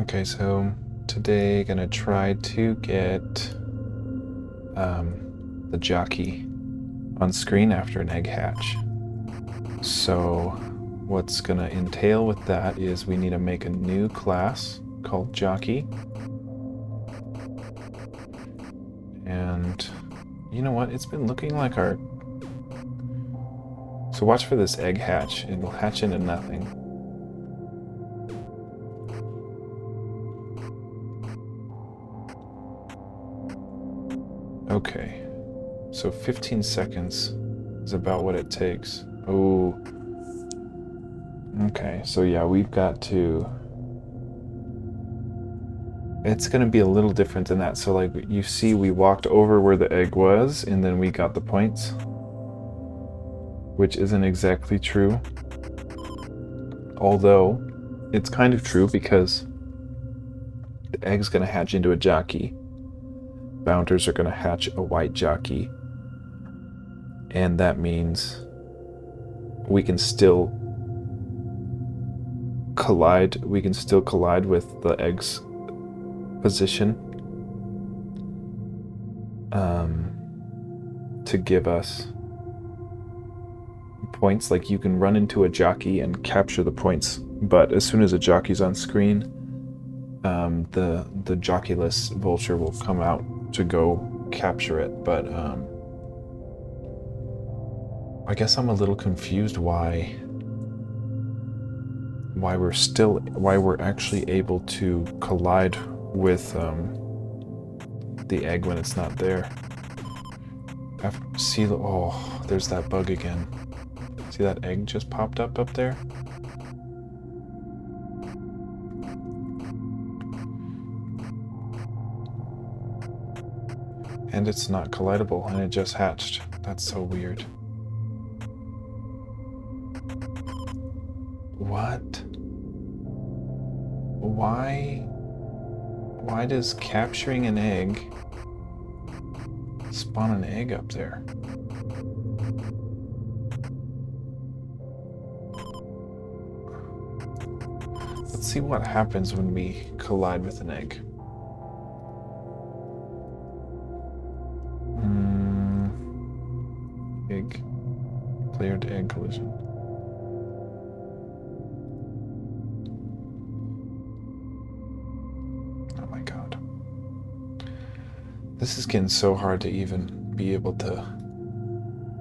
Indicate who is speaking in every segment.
Speaker 1: Okay, so today gonna try to get the jockey on screen after an egg hatch. So what's gonna entail with that is we need to make a new class called jockey. And you know what? It's been looking like our... So watch for this egg hatch. It'll hatch into nothing. Okay, so 15 seconds is about what it takes. Oh, okay, so yeah, we've got to... It's gonna be a little different than that. So like you see, we walked over where the egg was and then we got the points, which isn't exactly true. Although it's kind of true because the egg's gonna hatch into a jockey. Bounters are gonna hatch a white jockey. And that means we can still collide. We can still collide with the egg's position to give us points. Like you can run into a jockey and capture the points, but as soon as a jockey's on screen, the jockeyless vulture will come out to go capture it. But I guess I'm a little confused why we're actually able to collide with the egg when it's not there. Oh, there's that bug again. See that egg just popped up there? And it's not collidable, and it just hatched. That's so weird. What? Why does capturing an egg spawn an egg up there? Let's see what happens when we collide with an egg. Egg. Player to egg collision. Oh my god. This is getting so hard to even be able to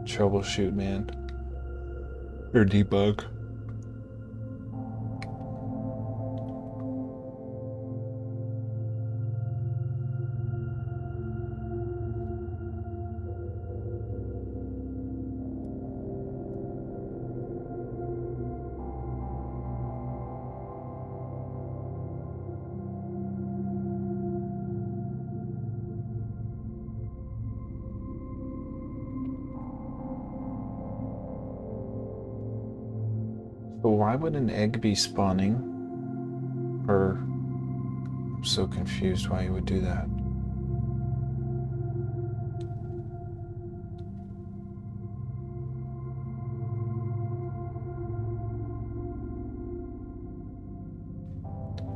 Speaker 1: troubleshoot, man. Or debug. So why would an egg be spawning? Or I'm so confused why you would do that.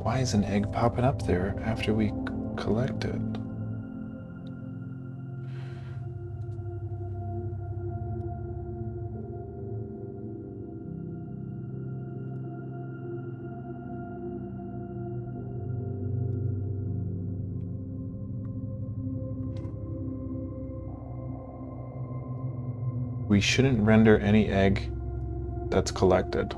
Speaker 1: Why is an egg popping up there after we collect it? We shouldn't render any egg that's collected.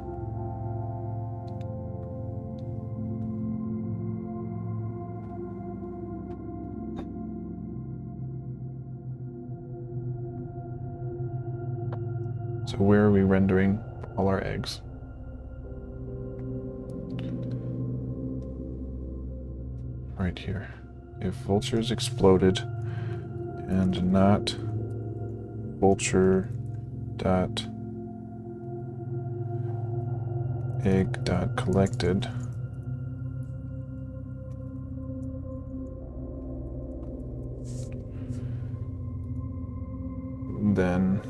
Speaker 1: So where are we rendering all our eggs? Right here. If vultures exploded and not vulture dot egg dot collected, then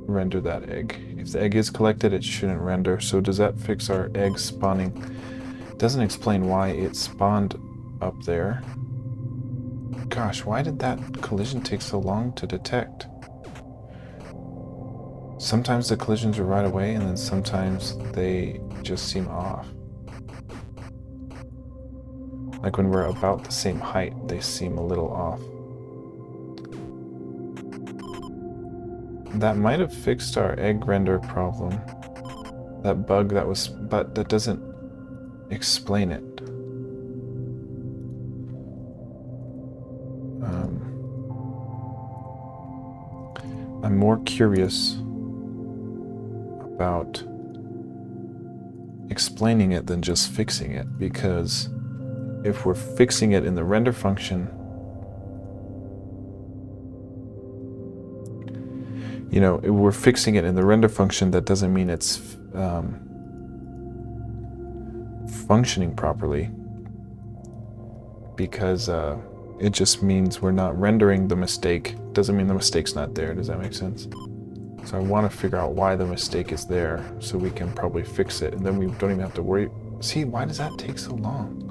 Speaker 1: render that egg. If the egg is collected, it shouldn't render. So does that fix our egg spawning Doesn't explain why it spawned up there. Gosh, why did that collision take so long to detect? Sometimes the collisions are right away, and then sometimes they just seem off. Like when we're about the same height, they seem a little off. That might have fixed our egg render problem. That bug that was, but that doesn't explain it. I'm more curious about explaining it than just fixing it, because if we're fixing it in the render function, you know, if we're fixing it in the render function, that doesn't mean it's functioning properly, because it just means we're not rendering the mistake. Doesn't mean the mistake's not there. Does that make sense? So I want to figure out why the mistake is there so we can probably fix it, and then we don't even have to worry. See, why does that take so long?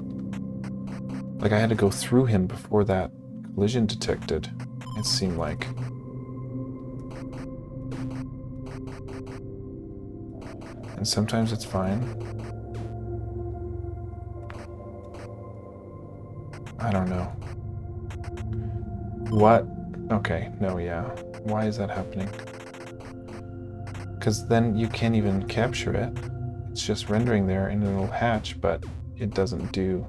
Speaker 1: Like I had to go through him before that collision detected, it seemed like. And sometimes it's fine. I don't know. What? Okay, no, yeah. Why is that happening? Because then you can't even capture it. It's just rendering there and it'll hatch, but it doesn't do.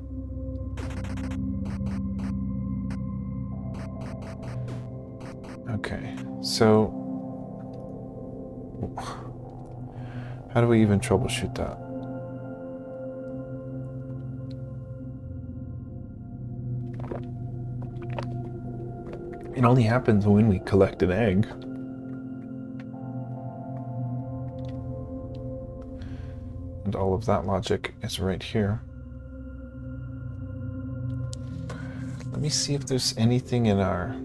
Speaker 1: Okay, so how do we even troubleshoot that? It only happens when we collect an egg. And all of that logic is right here. Let me see if there's anything in our...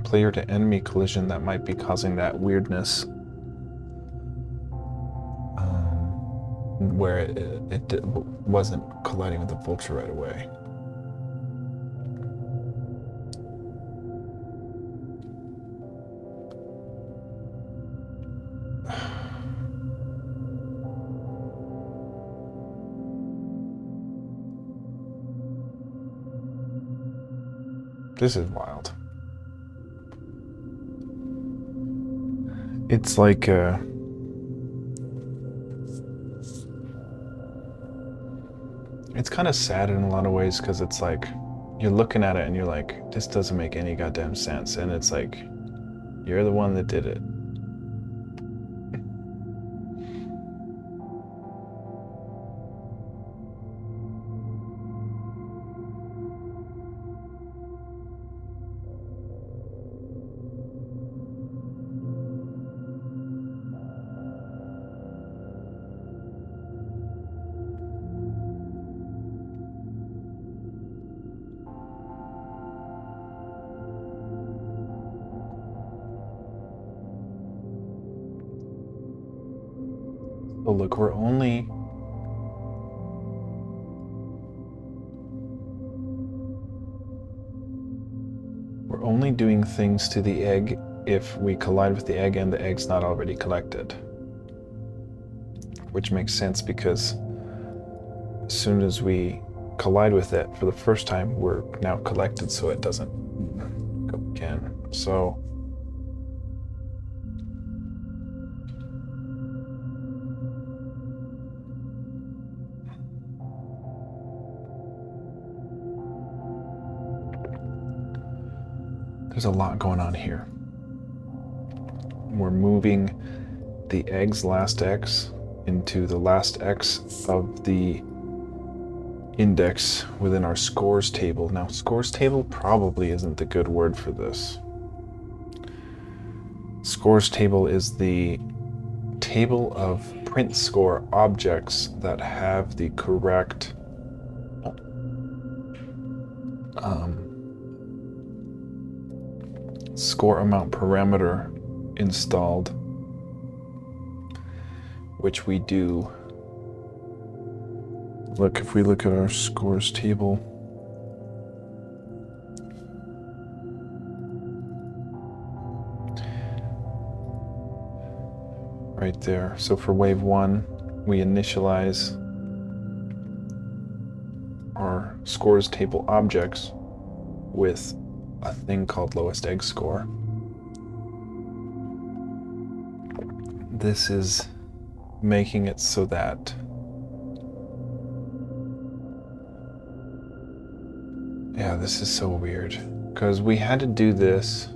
Speaker 1: player to enemy collision that might be causing that weirdness. Where it wasn't colliding with the vulture right away. This is wild. It's like it's kind of sad in a lot of ways, because it's like you're looking at it and you're like, this doesn't make any goddamn sense, and it's like you're the one that did it. So look, we're only doing things to the egg if we collide with the egg and the egg's not already collected. Which makes sense, because as soon as we collide with it for the first time, we're now collected, so it doesn't go again. So there's a lot going on here. We're moving the egg's last X into the last X of the index within our scores table. Now, scores table probably isn't the good word for this. Scores table is the table of print score objects that have the correct score amount parameter installed, which we do. Look, if we look at our scores table, right there. So for wave 1, we initialize our scores table objects with a thing called lowest egg score. This is making it so that this is so weird, because we had to do this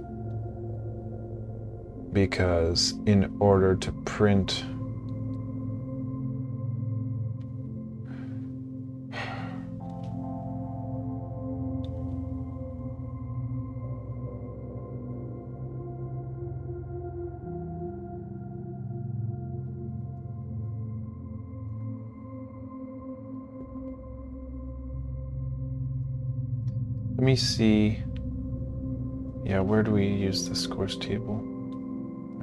Speaker 1: because in order to print let me see. Yeah, where do we use the scores table?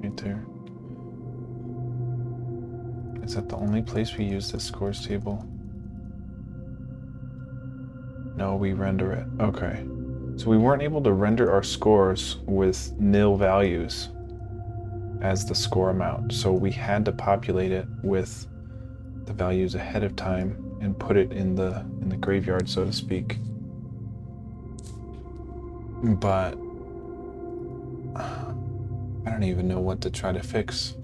Speaker 1: Right there. Is that the only place we use the scores table? No, we render it. Okay. So we weren't able to render our scores with nil values as the score amount. So we had to populate it with the values ahead of time and put it in the graveyard, so to speak. But I don't even know what to try to fix.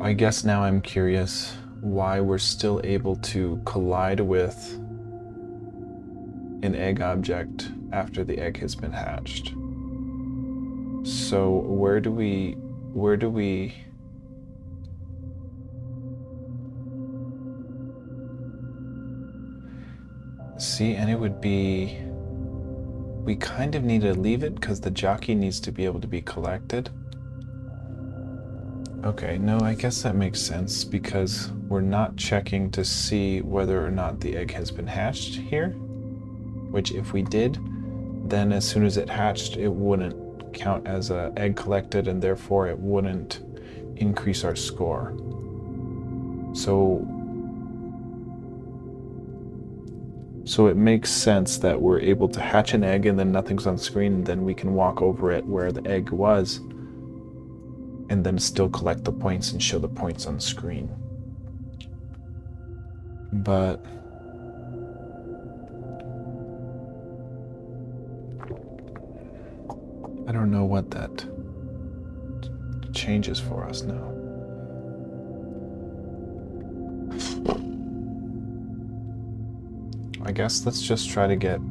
Speaker 1: I guess now I'm curious why we're still able to collide with an egg object after the egg has been hatched. So where do we see? And it would be, we kind of need to leave it because the jockey needs to be able to be collected. Okay, no, I guess that makes sense because we're not checking to see whether or not the egg has been hatched here, which if we did, then as soon as it hatched, it wouldn't count as an egg collected and therefore it wouldn't increase our score. So it makes sense that we're able to hatch an egg and then nothing's on screen, and then we can walk over it where the egg was and then still collect the points and show the points on screen. But I don't know what that changes for us now. I guess let's just try to get, I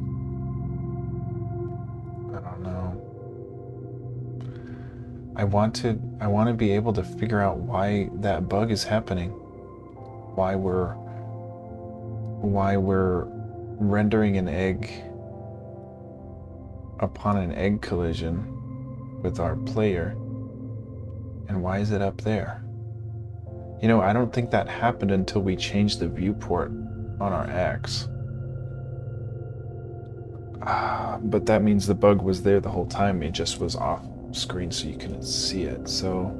Speaker 1: don't know. I want to be able to figure out why that bug is happening. Why we're rendering an egg upon an egg collision with our player, and why is it up there? You know, I don't think that happened until we changed the viewport on our X. But that means the bug was there the whole time. It just was off screen so you couldn't see it. So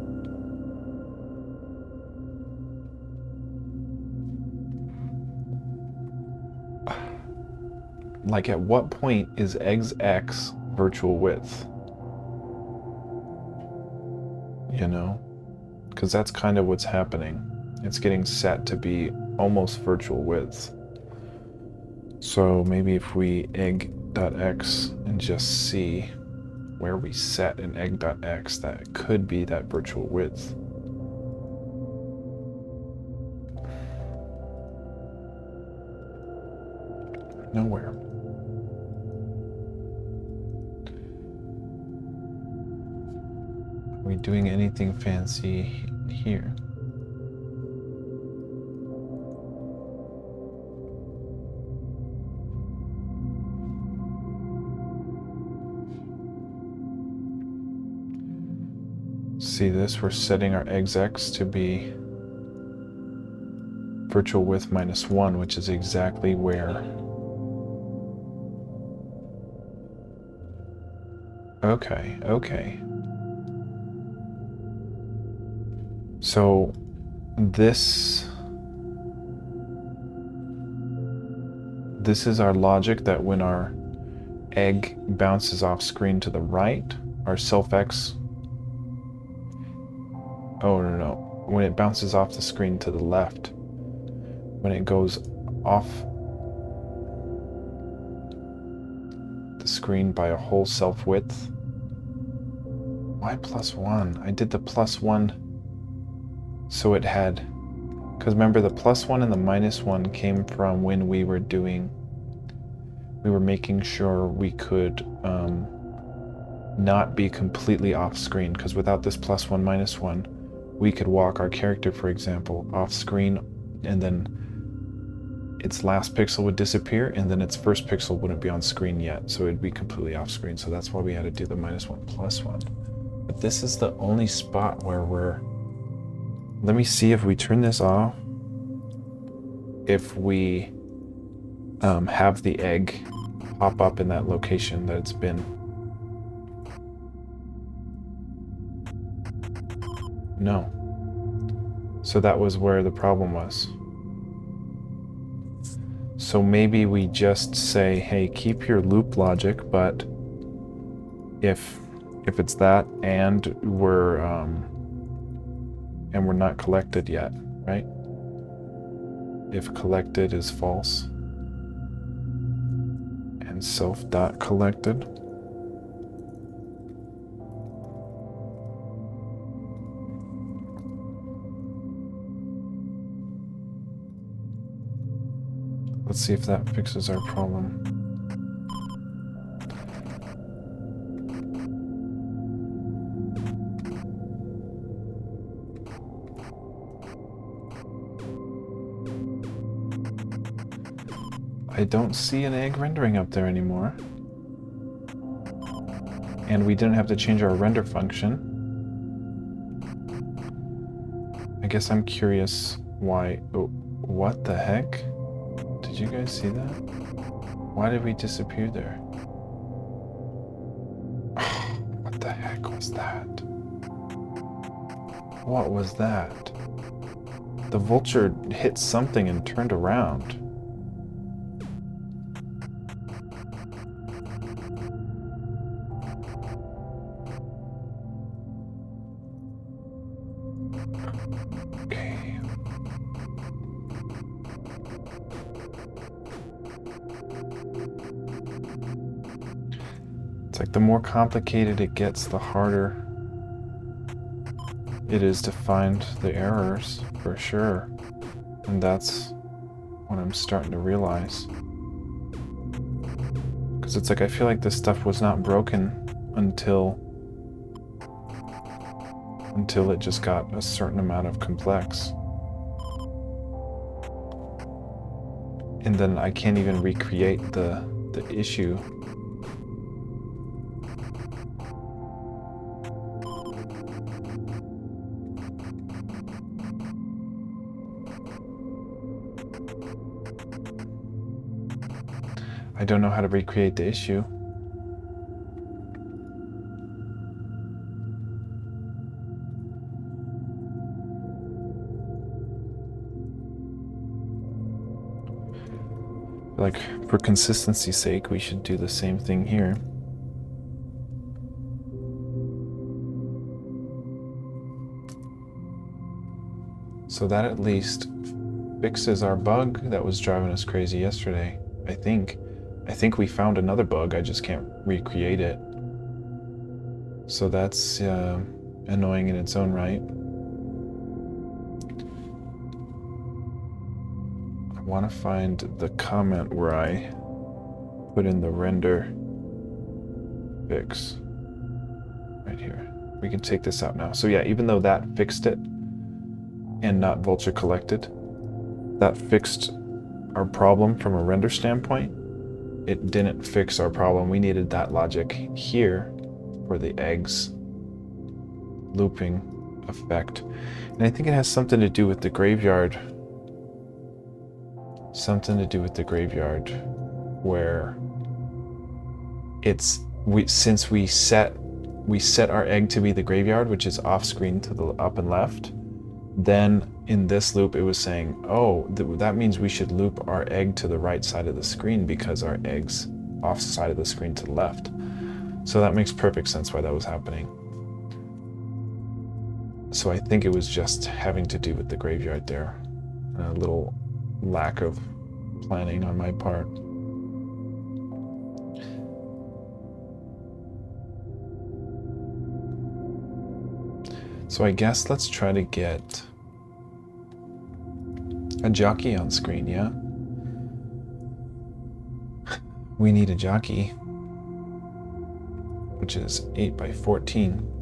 Speaker 1: like, at what point is egg's X virtual width? You know? Because that's kind of what's happening. It's getting set to be almost virtual width. So maybe if we egg.x and just see where we set an egg.x, that could be that virtual width. Nowhere. Are we doing anything fancy here? See this? We're setting our eggs X to be virtual width -1, which is exactly where Okay, okay. So this is our logic that when our egg bounces off screen to the right, our self X. Oh, no. When it bounces off the screen to the left, when it goes off the screen by a whole self width. Why +1? I did the +1 so it had, because remember the +1 and the -1 came from when we were making sure we could not be completely off screen, because without this +1, -1, we could walk our character, for example, off screen, and then its last pixel would disappear, and then its first pixel wouldn't be on screen yet, so it'd be completely off screen. So that's why we had to do the -1, +1. But this is the only spot where we're... Let me see if we turn this off. If we have the egg pop up in that location that it's been. No. So that was where the problem was. So maybe we just say, hey, keep your loop logic, but if it's that and we're not collected yet, right? If collected is false and self.collected. Let's see if that fixes our problem. I don't see an egg rendering up there anymore. And we didn't have to change our render function. I guess I'm curious why... Oh, what the heck? Did you guys see that? Why did we disappear there? What the heck was that? What was that? The vulture hit something and turned around. Okay. It's like the more complicated it gets, the harder it is to find the errors, for sure. And that's what I'm starting to realize. Because it's like, I feel like this stuff was not broken until it just got a certain amount of complex. And then I can't even recreate the issue. I don't know how to recreate the issue. Like, for consistency's sake, we should do the same thing here. So that at least fixes our bug that was driving us crazy yesterday, I think. I think we found another bug, I just can't recreate it. So that's annoying in its own right. I want to find the comment where I put in the render fix. Right here. We can take this out now. So yeah, even though that fixed it, and not vulture collected, that fixed our problem from a render standpoint. It didn't fix our problem. We needed that logic here for the eggs looping effect. And I think it has something to do with the graveyard. Something to do with the graveyard where it's since we set our egg to be the graveyard, which is off screen to the up and left, then in this loop it was saying, oh, that means we should loop our egg to the right side of the screen because our egg's off side of the screen to the left. So that makes perfect sense why that was happening. So I think it was just having to do with the graveyard there. A little lack of planning on my part. So I guess let's try to get a jockey on screen, yeah? We need a jockey, which is 8 by 14.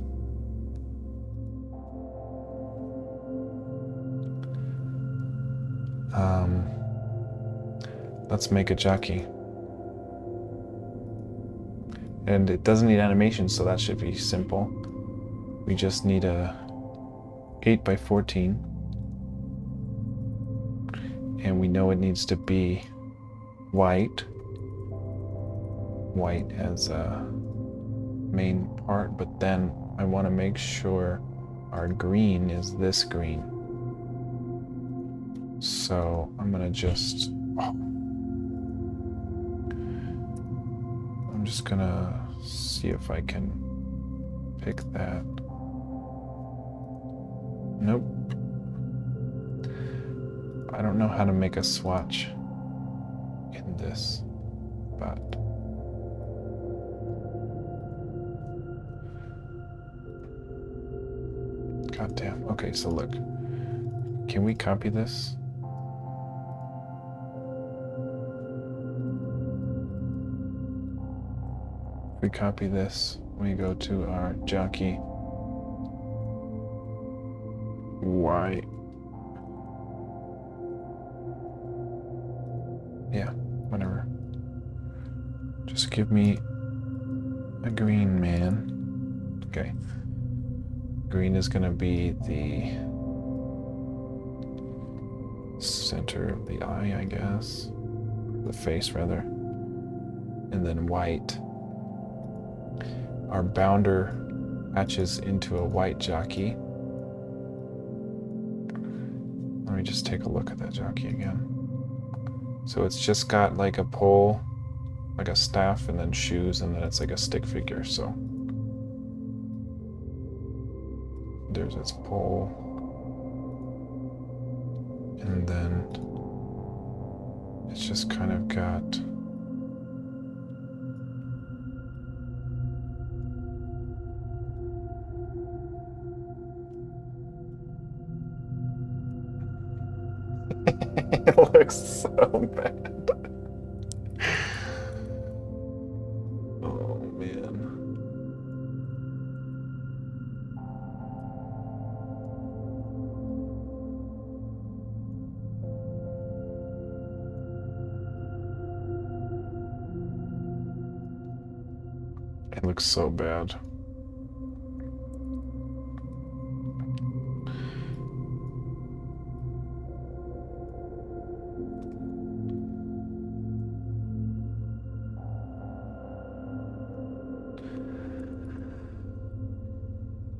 Speaker 1: Let's make a jockey. And it doesn't need animation, so that should be simple. We just need a 8 by 14. And we know it needs to be white. White as a main part, but then I want to make sure our green is this green. So I'm gonna just, I'm just gonna see if I can pick that. Nope. I don't know how to make a swatch in this, but god damn. Okay, so look. Can we copy this? If we copy this, we go to our jockey. Y. Yeah, whatever. Just give me a green man. Okay. Green is gonna be the center of the eye, I guess. The face, rather. And then white. Our bounder hatches into a white jockey. Let me just take a look at that jockey again. So it's just got like a pole, like a staff, and then shoes, and then it's like a stick figure, so. There's its pole. And then it's just kind of got it looks so bad. Oh man. It looks so bad.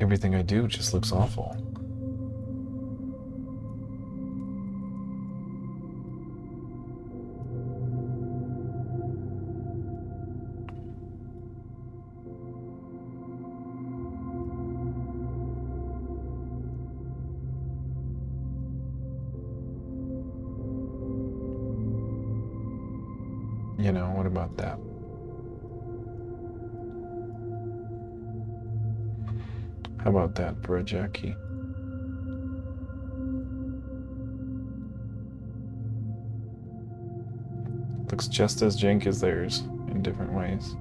Speaker 1: Everything I do just looks awful. You know, what about that? How about that for a jockey? Looks just as jank as theirs in different ways.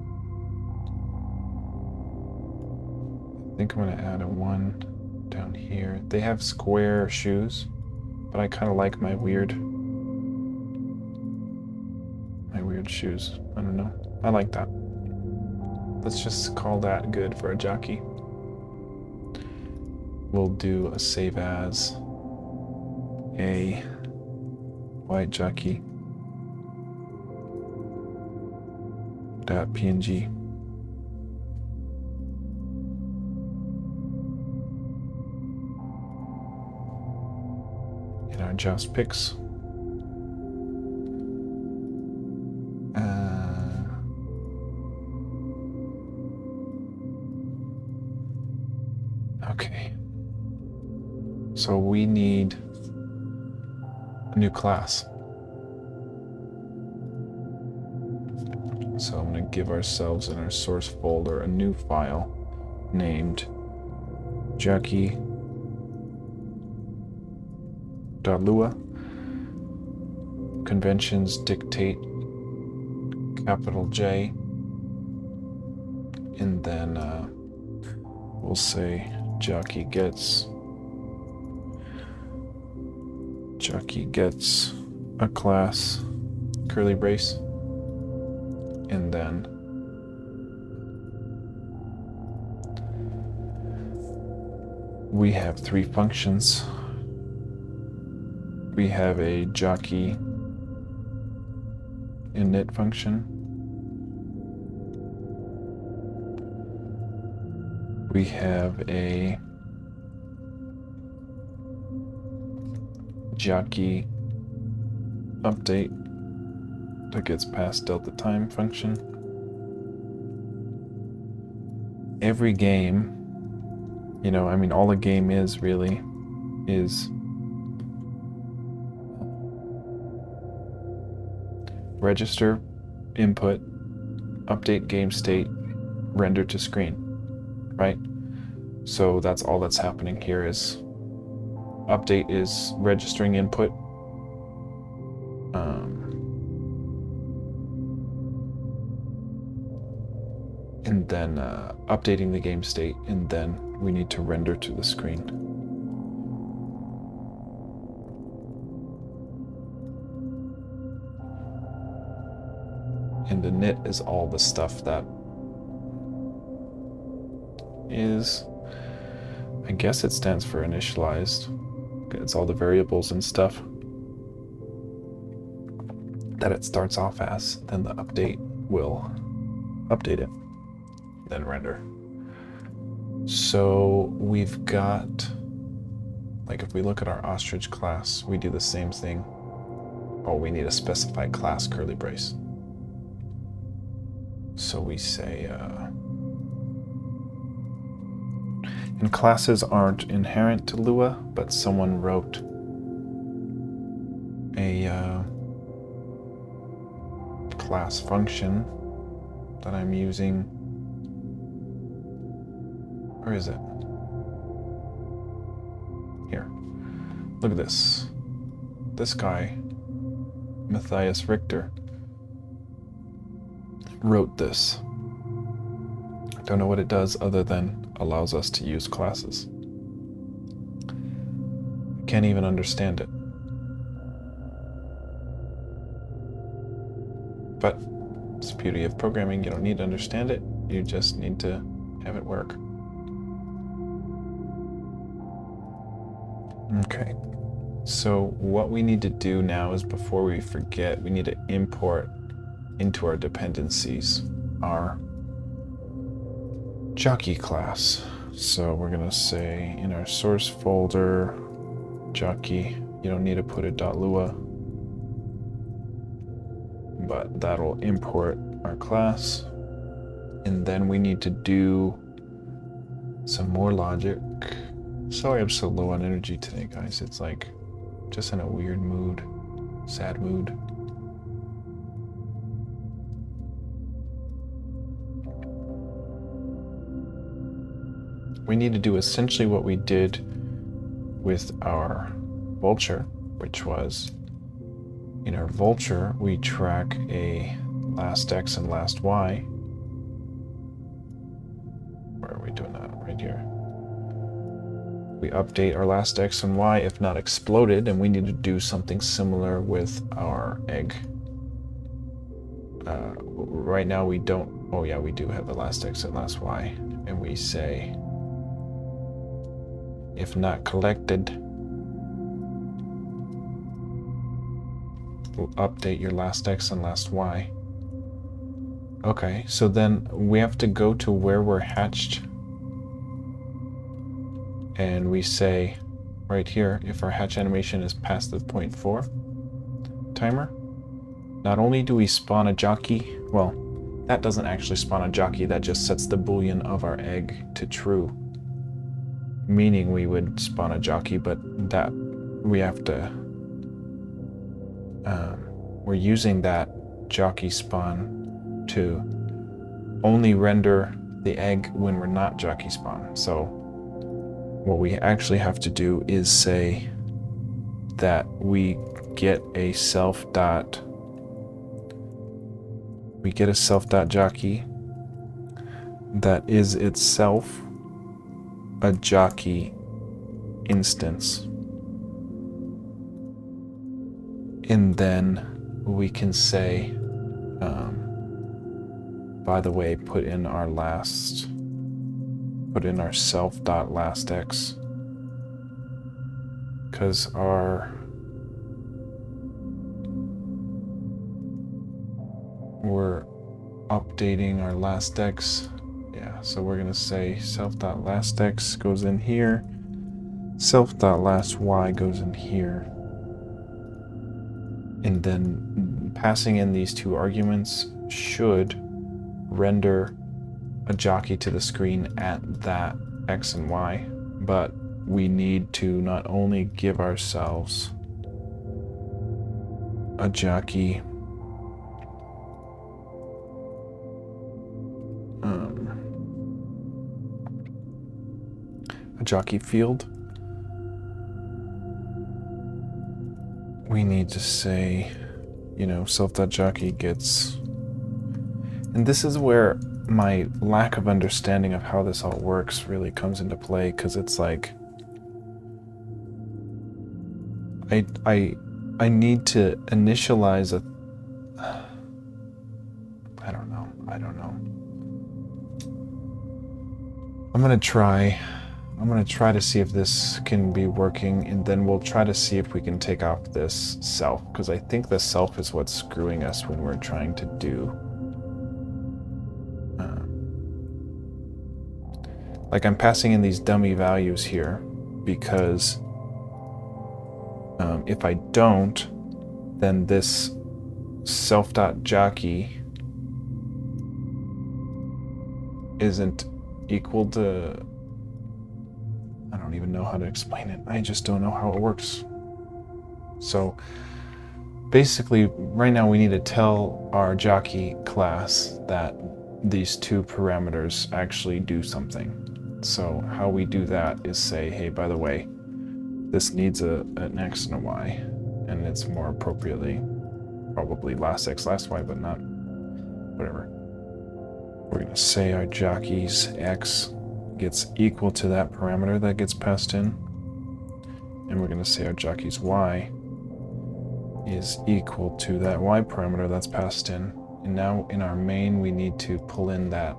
Speaker 1: I think I'm gonna add a 1 down here. They have square shoes, but I kind of like my weird shoes. I don't know. I like that. Let's just call that good for a jockey. We'll do a save as a white jockey .png. adjust picks. Okay. So we need a new class. So I'm going to give ourselves in our source folder a new file named jockey.lua. Conventions dictate capital J, and then we'll say jockey gets a class curly brace, and then we have three functions. We have a jockey init function. We have a jockey update that gets past delta time function. Every game, all a game is really is register, input, update game state, render to screen, right? So that's all that's happening here is update is registering input, and then updating the game state, and then we need to render to the screen. And the init is all the stuff that is, I guess it stands for initialized. It's all the variables and stuff that it starts off as. Then the update will update it, then render. So we've got, like if we look at our ostrich class, we do the same thing. Oh, we need a specified class curly brace. So we say, and classes aren't inherent to Lua, but someone wrote a class function that I'm using. Where is it? Here. Look at this. This guy, Matthias Richter, wrote this. I don't know what it does other than allows us to use classes. I can't even understand it. But it's the beauty of programming. You don't need to understand it. You just need to have it work. Okay. So what we need to do now is, before we forget, we need to import into our dependencies our jockey class. So we're gonna say in our source folder, jockey, you don't need to put a .lua, but that'll import our class. And then we need to do some more logic. Sorry I'm so low on energy today, guys. It's like just in a weird mood, sad mood. We need to do essentially what we did with our vulture, which was, in our vulture, we track a last X and last Y. Where are we doing that? Right here. We update our last X and Y if not exploded, and we need to do something similar with our egg. Right now we don't, oh yeah, we do have a last X and last Y, and we say, if not collected, we'll update your last X and last Y. Okay, so then we have to go to where we're hatched, and we say right here, if our hatch animation is past the 0.4 timer, not only do we spawn a jockey, well, that doesn't actually spawn a jockey, that just sets the boolean of our egg to true, meaning we would spawn a jockey, but that we have to, we're using that jockey spawn to only render the egg when we're not jockey spawn. So what we actually have to do is say that we get a self dot jockey that is itself a jockey instance. And then we can say, by the way, put in our self.lastX, because we're updating our lastX. Yeah, so we're gonna say self.lastX goes in here, self.lastY goes in here, and then passing in these two arguments should render a jockey to the screen at that X and Y, but we need to not only give ourselves a jockey field, we need to say, self.jockey gets, and this is where my lack of understanding of how this all works really comes into play, because it's like I need to initialize a I don't know. I'm gonna try to see if this can be working, and then we'll try to see if we can take off this self, because I think the self is what's screwing us when we're trying to do like I'm passing in these dummy values here because if I don't, then this self.jockey isn't equal to, I don't even know how to explain it. I just don't know how it works. So basically right now we need to tell our jockey class that these two parameters actually do something. So how we do that is say, hey, by the way, this needs an X and a Y, and it's more appropriately probably last X, last Y, but not whatever. We're going to say our jockey's X gets equal to that parameter that gets passed in, and we're going to say our jockey's Y is equal to that Y parameter that's passed in. And now in our main we need to pull in that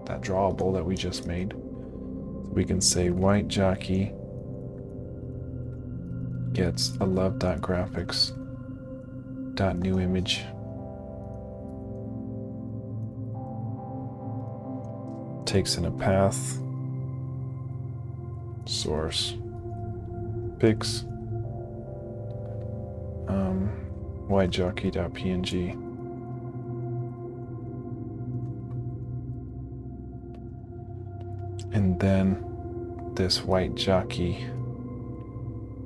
Speaker 1: that drawable that we just made. So we can say white jockey gets a love.graphics.newImage. Takes in a path, source, pics, whitejockey.png. And then this white jockey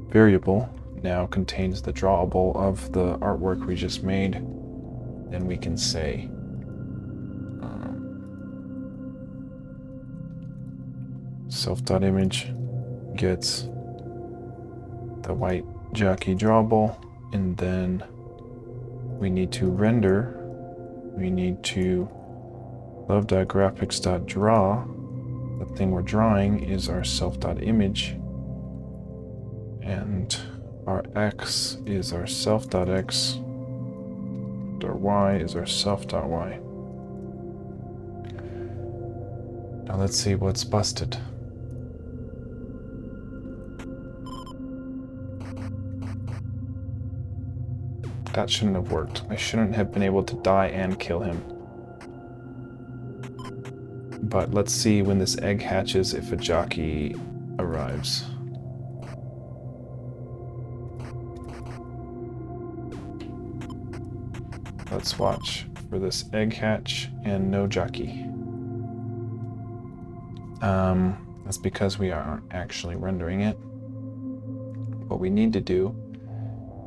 Speaker 1: variable now contains the drawable of the artwork we just made. Then we can say self.image gets the white jockey drawable, and then we need to render, we need to love.graphics.draw. The thing we're drawing is our self.image, and our X is our self.x, our Y is our self.y. Now let's see what's busted. That shouldn't have worked. I shouldn't have been able to die and kill him. But let's see when this egg hatches if a jockey arrives. Let's watch for this egg hatch and no jockey. That's because we aren't actually rendering it. What we need to do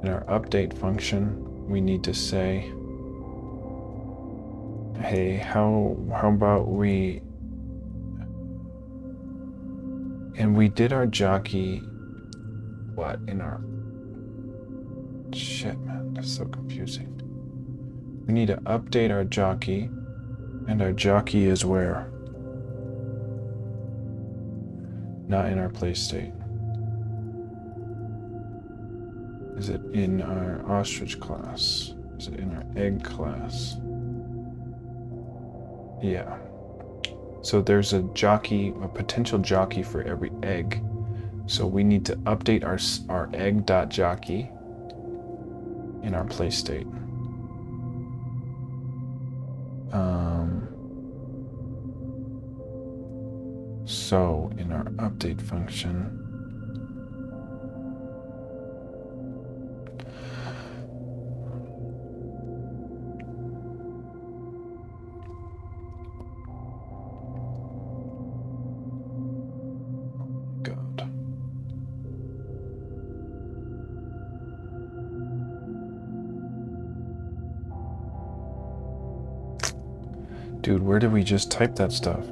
Speaker 1: in our update function, we need to say, hey, how about we, and we did our jockey, what, in our, shit, man, that's so confusing. We need to update our jockey, and our jockey is where? Not in our play state. Is it in our ostrich class? Is it in our egg class? Yeah. So there's a jockey, a potential jockey for every egg. So we need to update our egg.jockey in our play state. So in our update function, dude, where did we just type that stuff?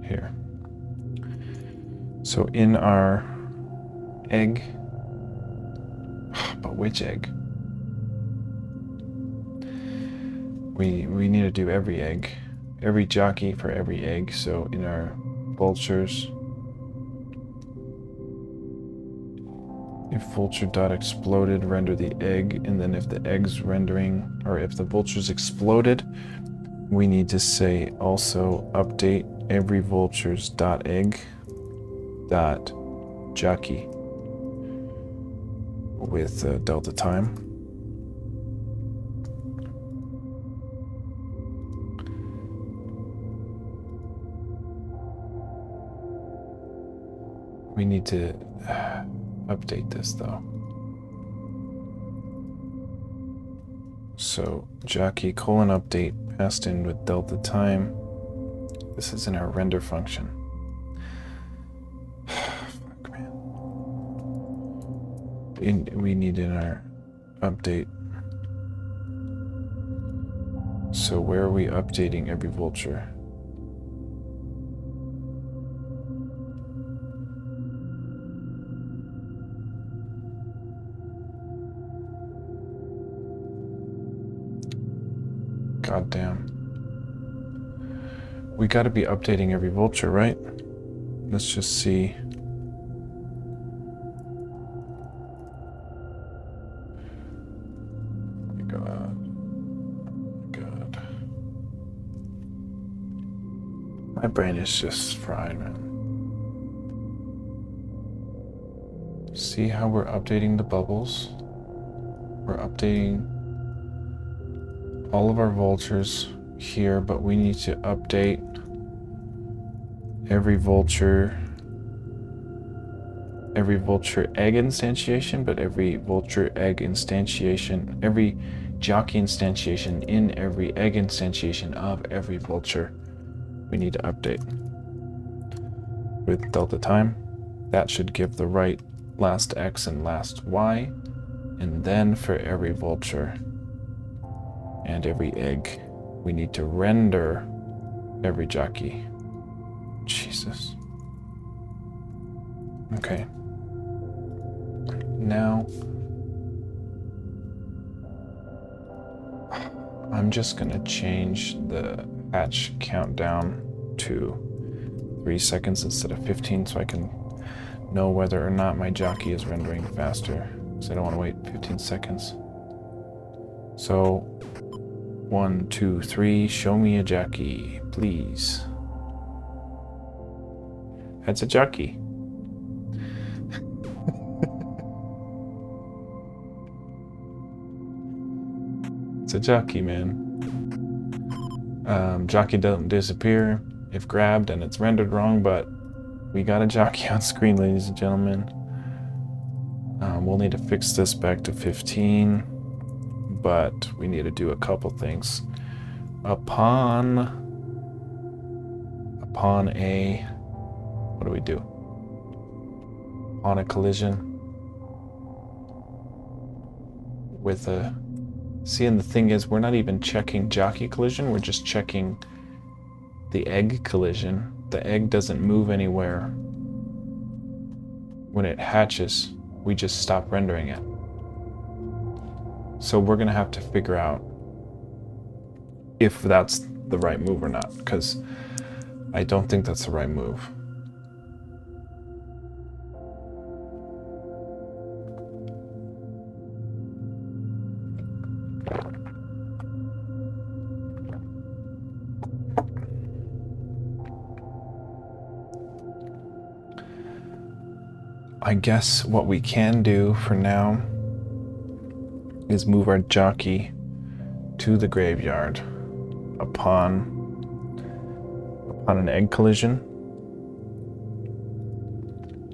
Speaker 1: Here. So in our egg, but which egg? We need to do every egg. Every jockey for every egg. So in our vultures, if vulture dot exploded, render the egg, and then if the egg's rendering, or if the vulture's exploded, we need to say also update every vulture's dot egg dot jockey with delta time. We need to update this though. So jockey colon update passed in with delta time. This is in our render function. Fuck, man. We need in our update. So where are we updating every vulture? God damn. We gotta be updating every vulture, right? Let's just see. God. My brain is just fried, man. See how we're updating the bubbles? We're updating all of our vultures here, but we need to update every vulture egg instantiation, but every vulture egg instantiation, every jockey instantiation in every egg instantiation of every vulture, we need to update with delta time. That should give the right last X and last Y, and then for every vulture and every egg, we need to render every jockey. Jesus. Okay. Now, I'm just gonna change the hatch countdown to 3 seconds instead of 15 so I can know whether or not my jockey is rendering faster, because I don't want to wait 15 seconds. So 1, 2, 3, show me a jockey, please. That's a jockey. It's a jockey, man. Jockey doesn't disappear if grabbed and it's rendered wrong, but we got a jockey on screen, ladies and gentlemen. We'll need to fix this back to 15, but we need to do a couple things. Upon a, what do we do? On a collision with a, see, and the thing is, we're not even checking jockey collision, we're just checking the egg collision. The egg doesn't move anywhere. When it hatches, we just stop rendering it. So we're gonna have to figure out if that's the right move or not, because I don't think that's the right move. I guess what we can do for now is move our jockey to the graveyard upon an egg collision.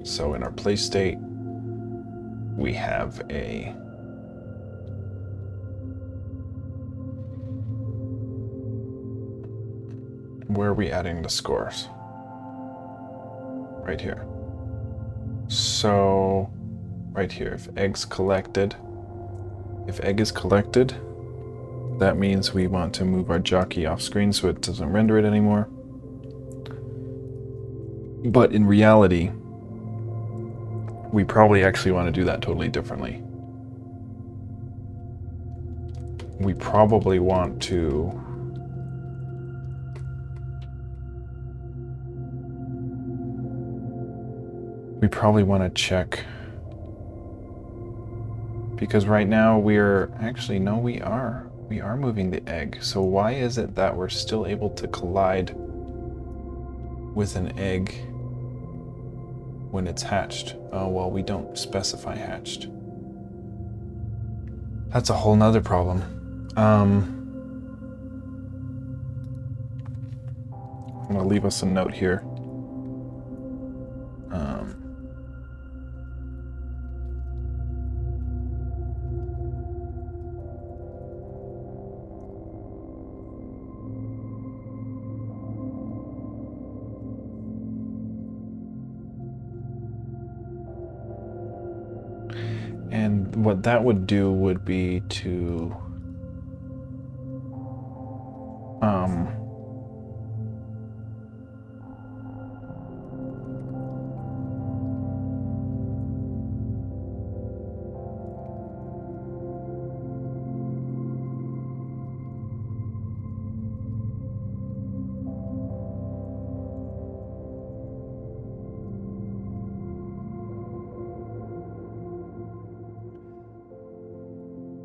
Speaker 1: So in our play state, we have a where are we adding the scores? Right here. So right here, if egg is collected, that means we want to move our jockey off screen so it doesn't render it anymore. But in reality, we probably actually want to do that totally differently. We probably want to check, because right now we are moving the egg. So why is it that we're still able to collide with an egg when it's hatched? Oh, well, we don't specify hatched. That's a whole nother problem. I'm gonna leave us a note here. And what that would do would be to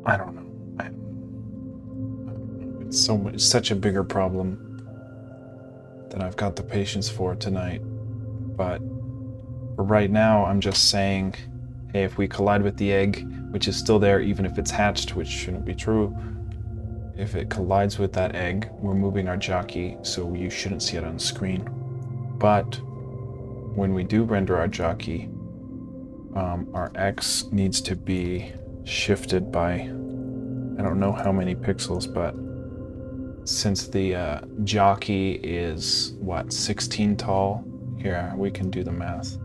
Speaker 1: I don't know. It's such a bigger problem than I've got the patience for tonight. But for right now, I'm just saying, hey, if we collide with the egg, which is still there, even if it's hatched, which shouldn't be true, if it collides with that egg, we're moving our jockey, so you shouldn't see it on screen. But when we do render our jockey, our X needs to be shifted by, I don't know how many pixels, but since the jockey is, 16 tall? Here, we can do the math.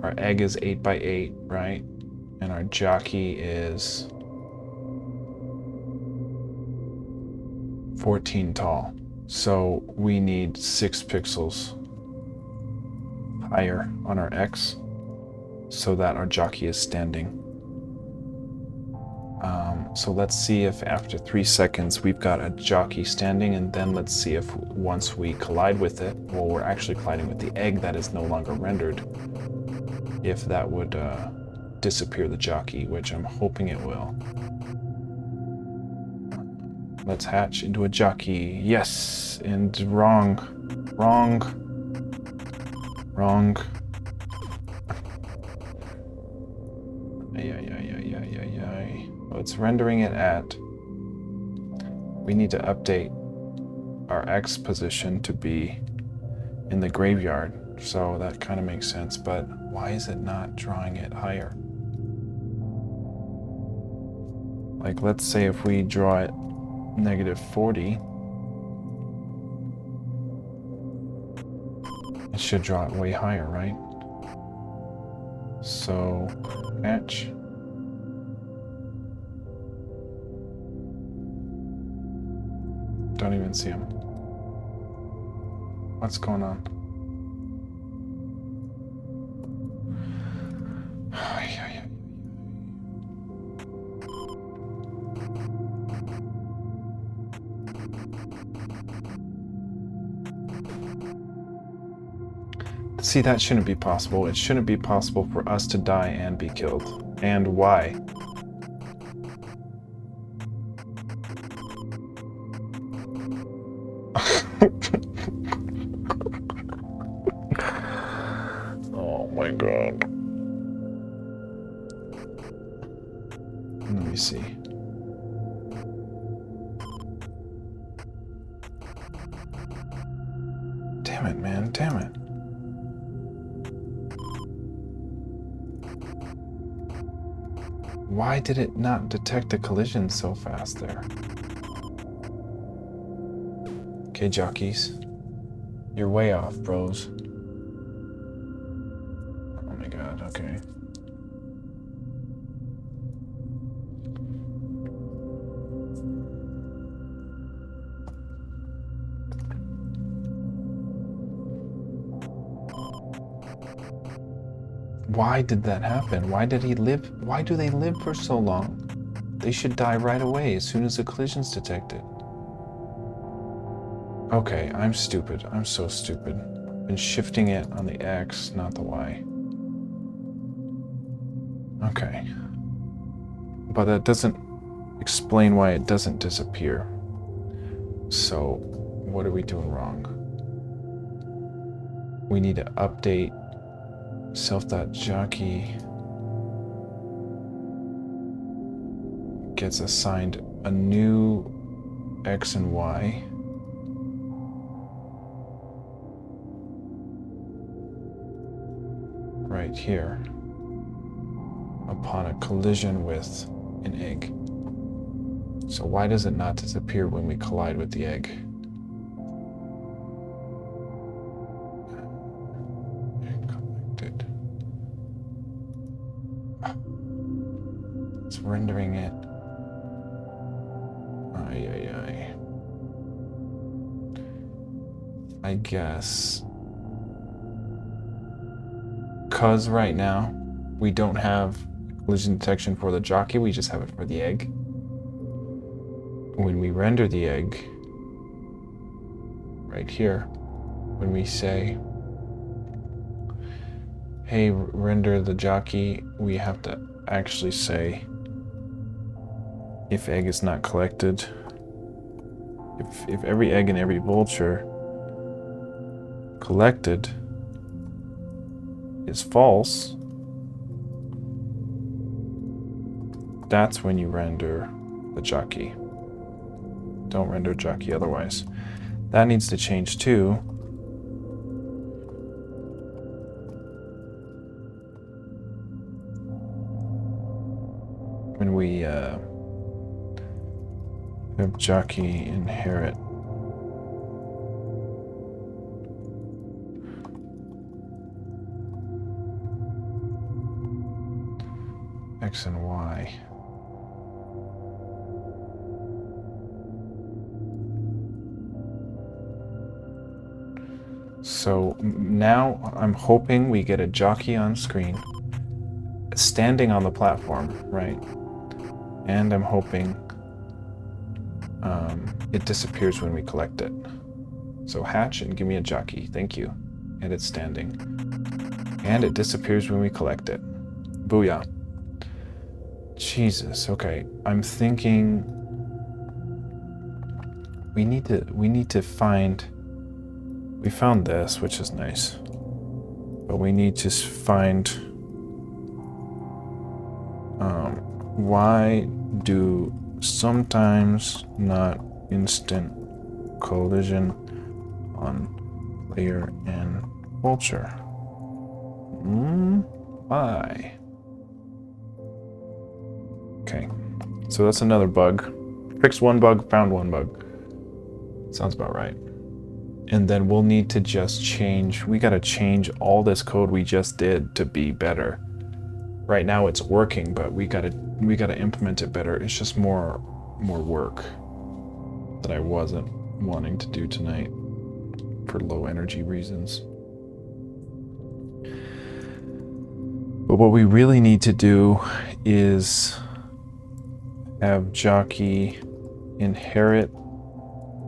Speaker 1: Our egg is 8 by 8, right? And our jockey is 14 tall. So we need 6 pixels higher on our X so that our jockey is standing. So let's see if after 3 seconds we've got a jockey standing, and then let's see if once we collide with it, well, we're actually colliding with the egg that is no longer rendered, if that would disappear the jockey, which I'm hoping it will. Let's hatch into a jockey. Yes, and wrong. Ay. it's rendering it at, we need to update our X position to be in the graveyard. So that kind of makes sense, but why is it not drawing it higher? Like, let's say if we draw it -40, it should draw it way higher, right? So, match. Don't even see him. What's going on? See, that shouldn't be possible. It shouldn't be possible for us to die and be killed. And why? Oh my god. Let me see. Damn it, man. Damn it. Why did it not detect a collision so fast there? Okay, jockeys. You're way off, bros. Oh my god, okay. Why did that happen? Why did he live? Why do they live for so long? They should die right away as soon as the collision's detected. Okay, I'm stupid. I'm so stupid. Been shifting it on the X, not the Y. Okay. But that doesn't explain why it doesn't disappear. So, what are we doing wrong? We need to update self.jockey gets assigned a new X and Y. Right here upon a collision with an egg. So why does it not disappear when we collide with the egg? Collected. It's rendering it. I guess. Because right now we don't have collision detection for the jockey, we just have it for the egg. When we render the egg, right here, when we say, hey, render the jockey, we have to actually say, if egg is not collected, if every egg and every vulture collected is false, that's when you render the jockey. Don't render jockey otherwise. That needs to change too. When we have jockey inherit X and Y. So now I'm hoping we get a jockey on screen, standing on the platform, right? And I'm hoping it disappears when we collect it. So hatch and give me a jockey, thank you. And it's standing. And it disappears when we collect it. Booyah. Jesus, okay. I'm thinking we need to find, we found this, which is nice. But we need to find why do sometimes not instant collision on player and vulture. Why? Okay, so that's another bug. Fixed one bug, found one bug. Sounds about right. And then we'll need to just change, we gotta change all this code we just did to be better. Right now it's working, but we gotta implement it better. It's just more work that I wasn't wanting to do tonight for low energy reasons. But what we really need to do is have jockey inherit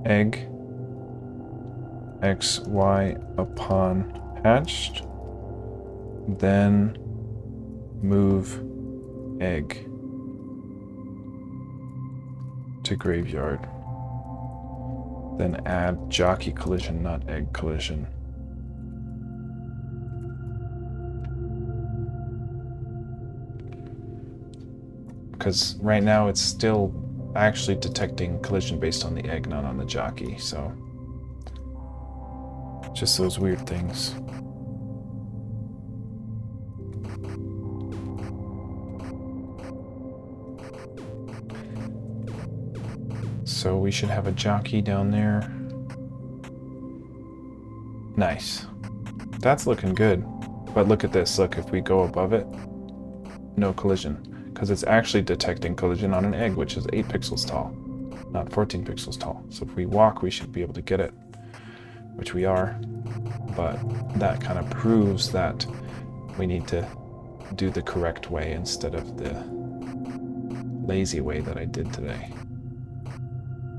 Speaker 1: egg XY upon hatched, then move egg to graveyard, then add jockey collision, not egg collision. Because right now it's still actually detecting collision based on the egg, not on the jockey, so just those weird things. So we should have a jockey down there. Nice. That's looking good. But look at this. Look, if we go above it, no collision. Because it's actually detecting collision on an egg, which is 8 pixels tall, not 14 pixels tall. So if we walk, we should be able to get it, which we are. But that kind of proves that we need to do the correct way instead of the lazy way that I did today.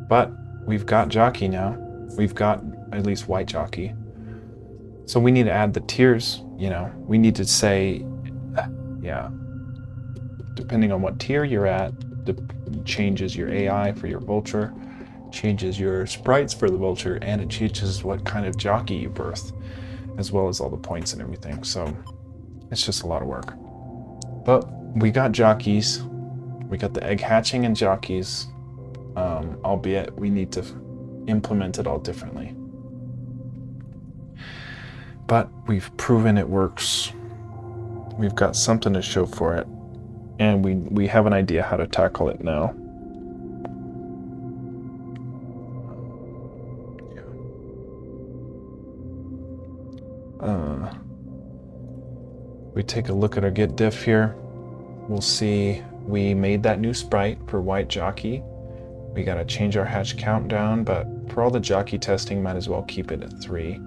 Speaker 1: But we've got jockey now. We've got at least white jockey. So we need to add the tiers, you know. We need to say, yeah, depending on what tier you're at, changes your AI for your vulture, changes your sprites for the vulture, and it changes what kind of jockey you birth, as well as all the points and everything. So it's just a lot of work. But we got jockeys. We got the egg hatching and jockeys, albeit we need to implement it all differently. But we've proven it works. We've got something to show for it. And we have an idea how to tackle it now. We take a look at our git diff here. We'll see we made that new sprite for white jockey. We gotta change our hatch count down, but for all the jockey testing, might as well keep it at 3.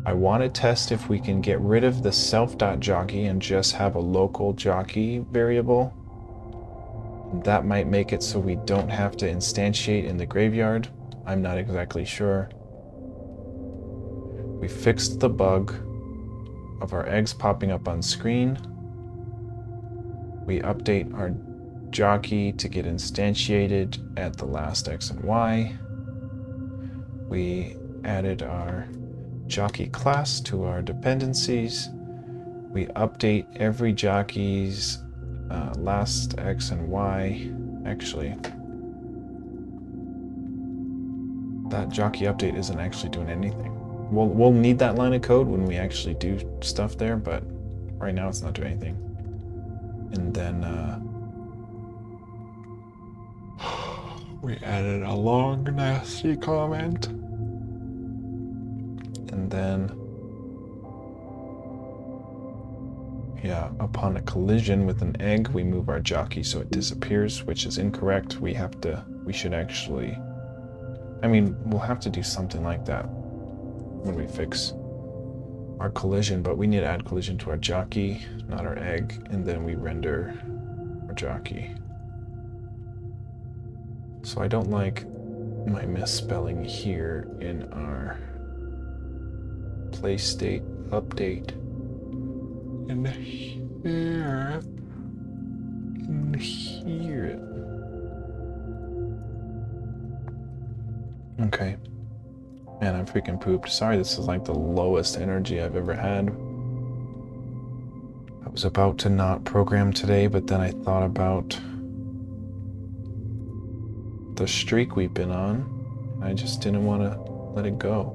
Speaker 1: I want to test if we can get rid of the self.jockey and just have a local jockey variable. That might make it so we don't have to instantiate in the graveyard. I'm not exactly sure. We fixed the bug of our eggs popping up on screen. We update our jockey to get instantiated at the last X and Y. We added our jockey class to our dependencies. We update every jockey's last X and Y. Actually, that jockey update isn't actually doing anything. We'll need that line of code when we actually do stuff there, but right now it's not doing anything. And then we added a long nasty comment. And then, yeah, upon a collision with an egg, we move our jockey so it disappears, which is incorrect. We should actually, I mean, we'll have to do something like that when we fix our collision, but we need to add collision to our jockey, not our egg, and then we render our jockey. So I don't like my misspelling here in our play state update. And here, and here. Okay. Man, I'm freaking pooped. Sorry, this is like the lowest energy I've ever had. I was about to not program today, but then I thought about the streak we've been on. I just didn't want to let it go.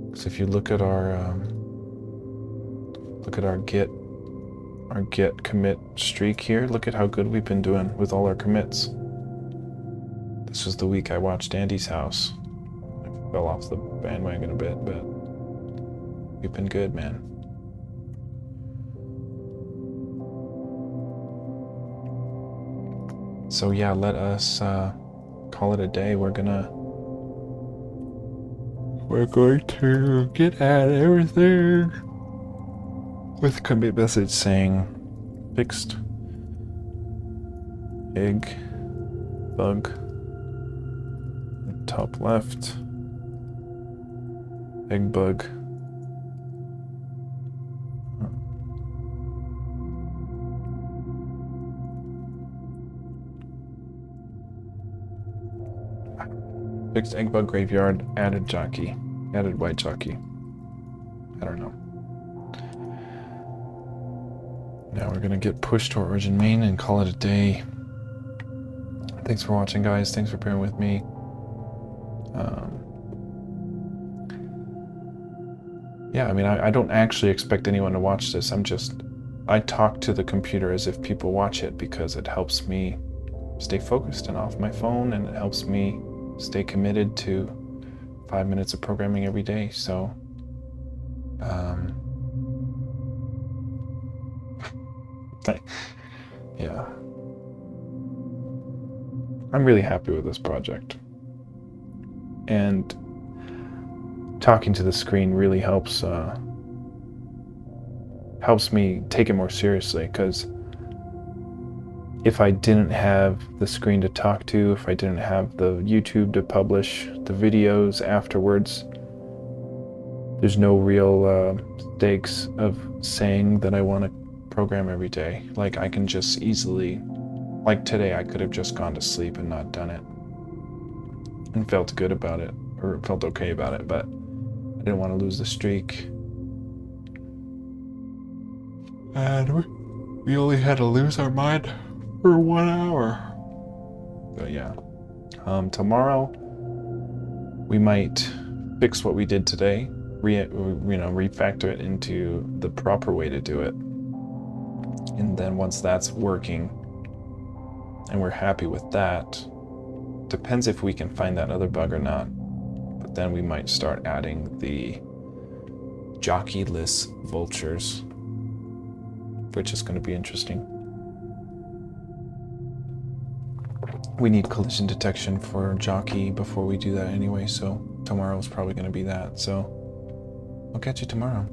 Speaker 1: Because if you look at our get commit streak here, look at how good we've been doing with all our commits. This was the week I watched Andy's house. I fell off the bandwagon a bit, but we've been good, man. So yeah, let us call it a day. We're going to get at everything with commit message saying fixed egg bug top left, egg bug fixed egg bug graveyard, added jockey, added white jockey. I don't know. Now we're gonna get pushed to origin main and call it a day. Thanks for watching, guys. Thanks for bearing with me. Yeah, I mean, I don't actually expect anyone to watch this. I talk to the computer as if people watch it because it helps me stay focused and off my phone, and it helps me stay committed to 5 minutes of programming every day. So, yeah, I'm really happy with this project, and talking to the screen really helps me take it more seriously, because if I didn't have the screen to talk to, if I didn't have the YouTube to publish the videos afterwards, there's no real stakes of saying that I want to program every day. Like, I can just easily, like today, I could have just gone to sleep and not done it and felt good about it, or felt okay about it, but I didn't want to lose the streak. And we only had to lose our mind for 1 hour. But yeah, tomorrow we might fix what we did today, refactor it into the proper way to do it. And then once that's working and we're happy with that, depends if we can find that other bug or not. But then we might start adding the jockey-less vultures, which is going to be interesting. We need collision detection for jockey before we do that anyway, so tomorrow's probably going to be that. So I'll catch you tomorrow.